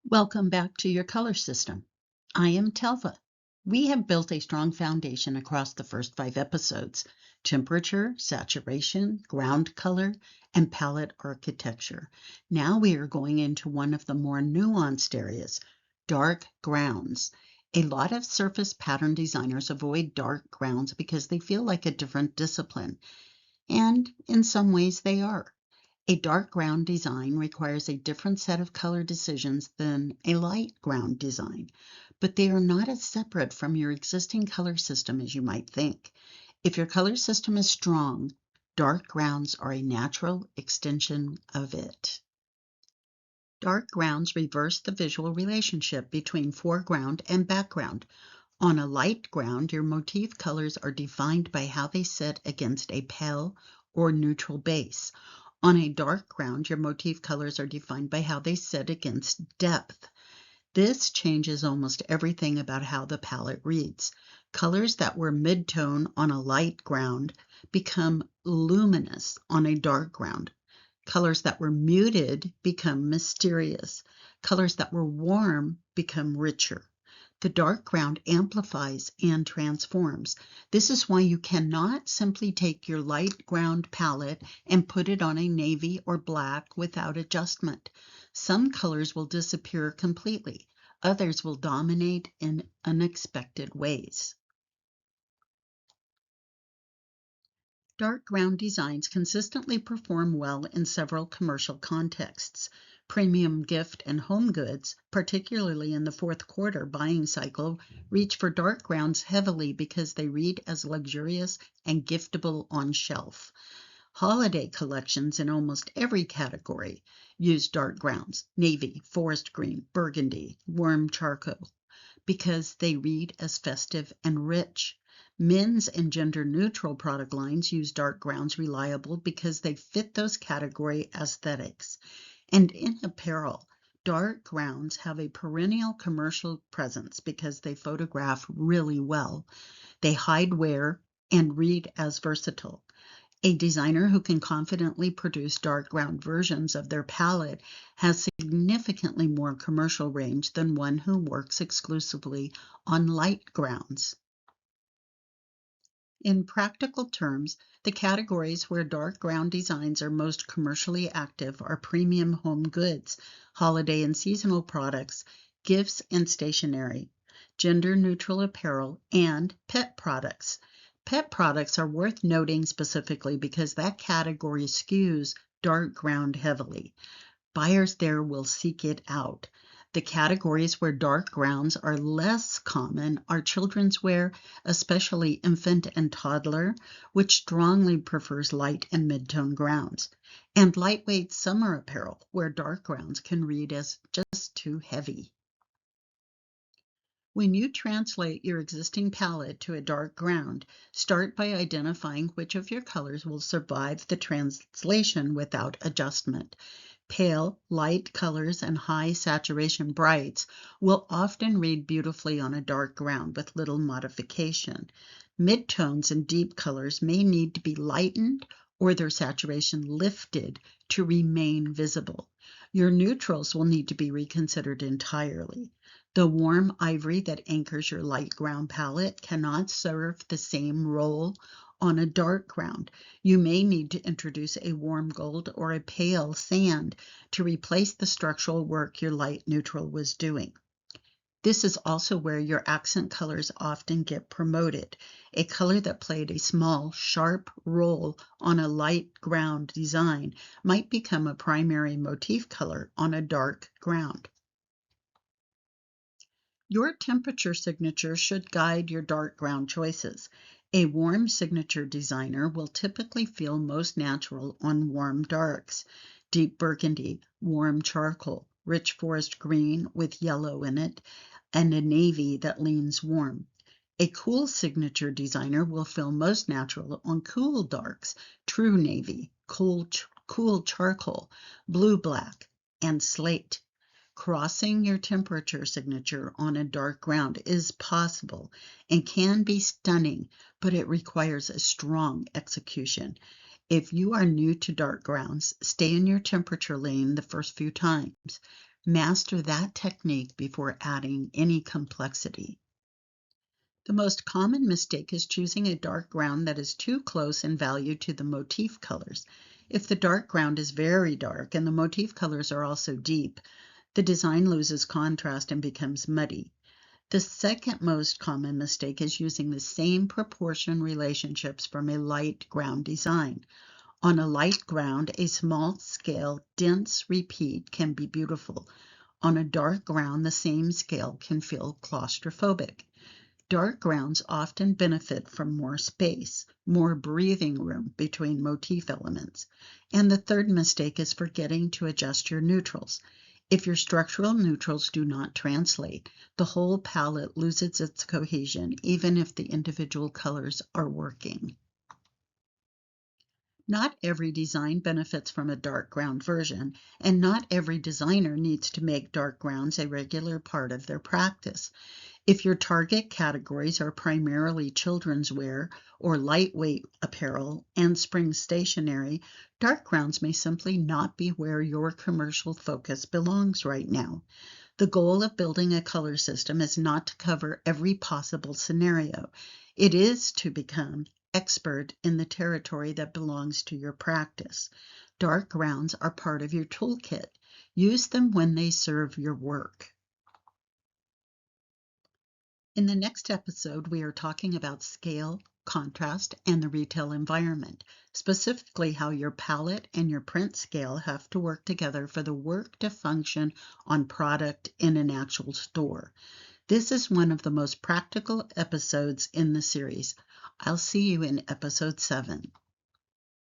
Welcome back to your color system. I am Telva. We have built a strong foundation across the first 5 episodes: temperature, saturation, ground color, and palette architecture. Now we are going into one of the more nuanced areas, dark grounds. A lot of surface pattern designers avoid dark grounds because they feel like a different discipline, and in some ways they are. A dark ground design requires a different set of color decisions than a light ground design, but they are not as separate from your existing color system as you might think. If your color system is strong, dark grounds are a natural extension of it. Dark grounds reverse the visual relationship between foreground and background. On a light ground, your motif colors are defined by how they sit against a pale or neutral base. On a dark ground, your motif colors are defined by how they sit against depth. This changes almost everything about how the palette reads. Colors that were mid-tone on a light ground become luminous on a dark ground. Colors that were muted become mysterious. Colors that were warm become richer. The dark ground amplifies and transforms. This is why you cannot simply take your light ground palette and put it on a navy or black without adjustment. Some colors will disappear completely. Others will dominate in unexpected ways. Dark ground designs consistently perform well in several commercial contexts. Premium gift and home goods, particularly in the fourth quarter buying cycle, reach for dark grounds heavily because they read as luxurious and giftable on shelf. Holiday collections in almost every category use dark grounds: navy, forest green, burgundy, warm charcoal, because they read as festive and rich. Men's and gender-neutral product lines use dark grounds reliable because they fit those category aesthetics. And in apparel, dark grounds have a perennial commercial presence because they photograph really well. They hide wear and read as versatile. A designer who can confidently produce dark ground versions of their palette has significantly more commercial range than one who works exclusively on light grounds. In practical terms, the categories where dark ground designs are most commercially active are premium home goods, holiday and seasonal products, gifts and stationery, gender-neutral apparel, and pet products. Pet products are worth noting specifically because that category skews dark ground heavily. Buyers there will seek it out. The categories where dark grounds are less common are children's wear, especially infant and toddler, which strongly prefers light and mid-tone grounds, and lightweight summer apparel, where dark grounds can read as just too heavy. When you translate your existing palette to a dark ground, start by identifying which of your colors will survive the translation without adjustment. Pale, light colors and high saturation brights will often read beautifully on a dark ground with little modification. Midtones and deep colors may need to be lightened or their saturation lifted to remain visible. Your neutrals will need to be reconsidered entirely. The warm ivory that anchors your light ground palette cannot serve the same role on a dark ground. You may need to introduce a warm gold or a pale sand to replace the structural work your light neutral was doing. This is also where your accent colors often get promoted. A color that played a small, sharp role on a light ground design might become a primary motif color on a dark ground. Your temperature signature should guide your dark ground choices. A warm signature designer will typically feel most natural on warm darks: deep burgundy, warm charcoal, rich forest green with yellow in it, and a navy that leans warm. A cool signature designer will feel most natural on cool darks: true navy, cool charcoal, blue-black, and slate. Crossing your temperature signature on a dark ground is possible and can be stunning, but it requires a strong execution. If you are new to dark grounds, stay in your temperature lane the first few times. Master that technique before adding any complexity. The most common mistake is choosing a dark ground that is too close in value to the motif colors. If the dark ground is very dark and the motif colors are also deep, the design loses contrast and becomes muddy. The second most common mistake is using the same proportion relationships from a light ground design. On a light ground, a small scale, dense repeat can be beautiful. On a dark ground, the same scale can feel claustrophobic. Dark grounds often benefit from more space, more breathing room between motif elements. And the third mistake is forgetting to adjust your neutrals. If your structural neutrals do not translate, the whole palette loses its cohesion, even if the individual colors are working. Not every design benefits from a dark ground version, and not every designer needs to make dark grounds a regular part of their practice. If your target categories are primarily children's wear or lightweight apparel and spring stationery, dark grounds may simply not be where your commercial focus belongs right now. The goal of building a color system is not to cover every possible scenario. It is to become expert in the territory that belongs to your practice. Dark grounds are part of your toolkit. Use them when they serve your work. In the next episode, we are talking about scale, contrast, and the retail environment, specifically how your palette and your print scale have to work together for the work to function on product in an actual store. This is one of the most practical episodes in the series. I'll see you in episode 7.